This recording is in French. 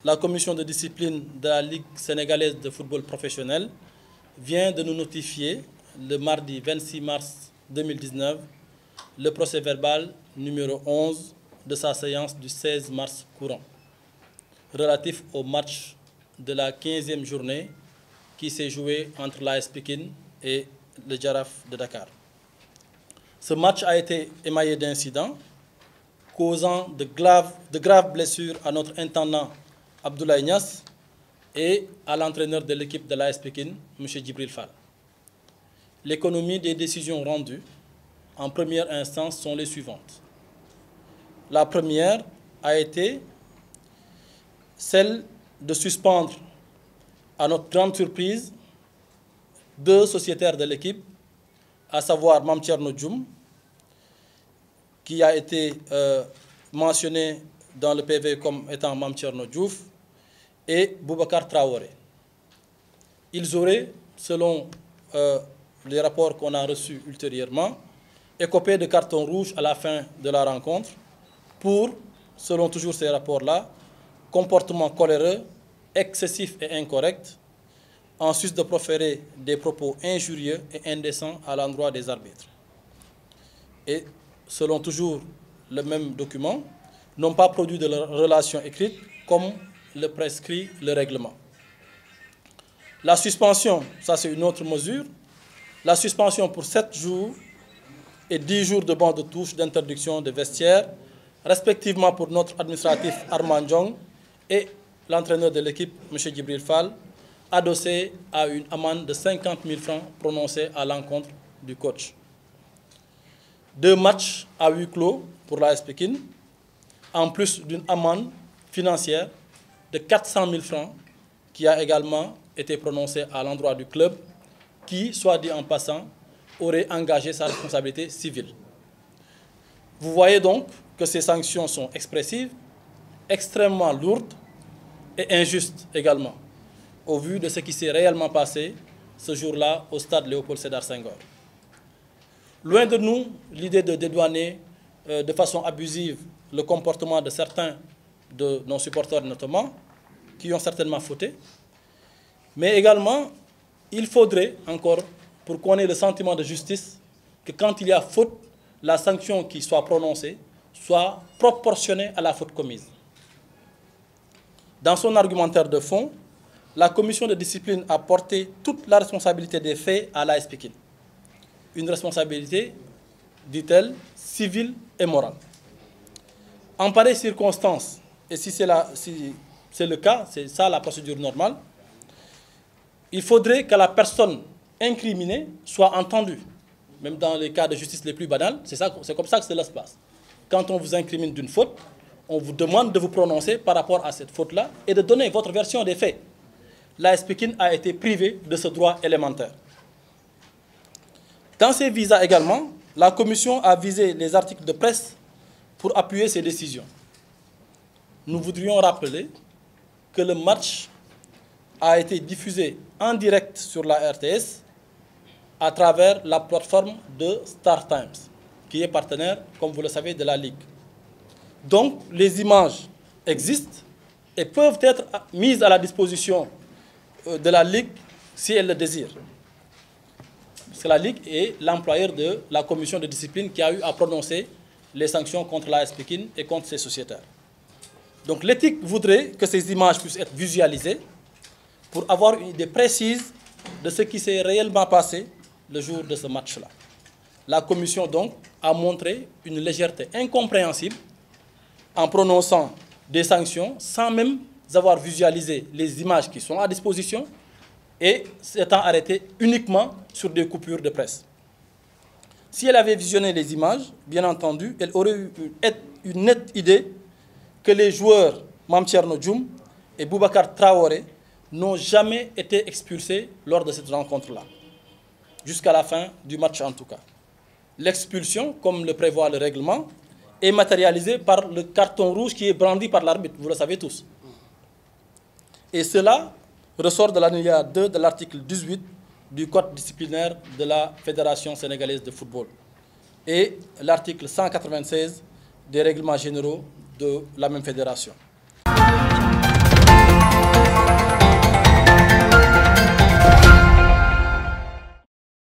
la commission de discipline de la Ligue sénégalaise de football professionnel vient de nous notifier le mardi 26 mars 2019 le procès-verbal numéro 11 de sa séance du 16 mars courant, relatif au match de la 15e journée qui s'est joué entre l'AS Pikine et le Jaraaf de Dakar. Ce match a été émaillé d'incidents causant de graves blessures à notre intendant Abdoulaye Niass et à l'entraîneur de l'équipe de l'AS Pikine, M. Djibril Fall. L'économie des décisions rendues en première instance sont les suivantes. La première a été celle de suspendre, à notre grande surprise, 2 sociétaires de l'équipe, à savoir Mame Thierno Dioum, qui a été mentionné dans le PV comme étant Mame Thierno Diouf, et Boubacar Traoré. Ils auraient, selon les rapports qu'on a reçus ultérieurement, écopé de carton rouge à la fin de la rencontre pour, selon toujours ces rapports-là, comportement coléreux, excessif et incorrect, en sus de proférer des propos injurieux et indécents à l'endroit des arbitres. Et, selon toujours le même document, n'ont pas produit de relation écrite comme le prescrit le règlement. La suspension, ça c'est une autre mesure, la suspension pour 7 jours et 10 jours de banc de touche d'interdiction de vestiaire, respectivement pour notre administratif Armand Diong et l'entraîneur de l'équipe, M. Djibril Fall, adossé à une amende de 50 000 francs prononcée à l'encontre du coach. 2 matchs à huis clos pour l'AS Pikine, en plus d'une amende financière de 400 000 francs qui a également été prononcée à l'endroit du club qui, soit dit en passant, aurait engagé sa responsabilité civile. Vous voyez donc que ces sanctions sont expressives, extrêmement lourdes et injustes également, au vu de ce qui s'est réellement passé ce jour-là au stade Léopold Sédar Senghor. Loin de nous l'idée de dédouaner de façon abusive le comportement de certains de nos supporters notamment, qui ont certainement fauté, mais également, il faudrait encore, pour qu'on ait le sentiment de justice, que quand il y a faute, la sanction qui soit prononcée soit proportionnée à la faute commise. Dans son argumentaire de fond, la commission de discipline a porté toute la responsabilité des faits à l'AS Pikine. Une responsabilité, dit-elle, civile et morale. En pareille circonstance, et si c'est le cas, c'est ça la procédure normale, il faudrait que la personne incriminée soit entendue. Même dans les cas de justice les plus banals, c'est comme ça que cela se passe. Quand on vous incrimine d'une faute, on vous demande de vous prononcer par rapport à cette faute-là et de donner votre version des faits. L'AS Pikine a été privé de ce droit élémentaire. Dans ces visas également, la commission a visé les articles de presse pour appuyer ses décisions. Nous voudrions rappeler que le match a été diffusé en direct sur la RTS à travers la plateforme de Star Times, qui est partenaire, comme vous le savez, de la Ligue. Donc, les images existent et peuvent être mises à la disposition de la Ligue si elle le désire. Parce que la Ligue est l'employeur de la commission de discipline qui a eu à prononcer les sanctions contre l'AS Pikine et contre ses sociétaires. Donc l'éthique voudrait que ces images puissent être visualisées pour avoir une idée précise de ce qui s'est réellement passé le jour de ce match-là. La commission donc a montré une légèreté incompréhensible en prononçant des sanctions sans même avoir visualisé les images qui sont à disposition et s'étant arrêtée uniquement sur des coupures de presse. Si elle avait visionné les images, bien entendu, elle aurait eu une nette idée que les joueurs Mame Thierno Dioum et Boubacar Traoré n'ont jamais été expulsés lors de cette rencontre-là, jusqu'à la fin du match en tout cas. L'expulsion, comme le prévoit le règlement, est matérialisée par le carton rouge qui est brandi par l'arbitre, vous le savez tous. Et cela ressort de l'alinéa 2 de l'article 18 du code disciplinaire de la Fédération sénégalaise de football et l'article 196 des règlements généraux de la même fédération.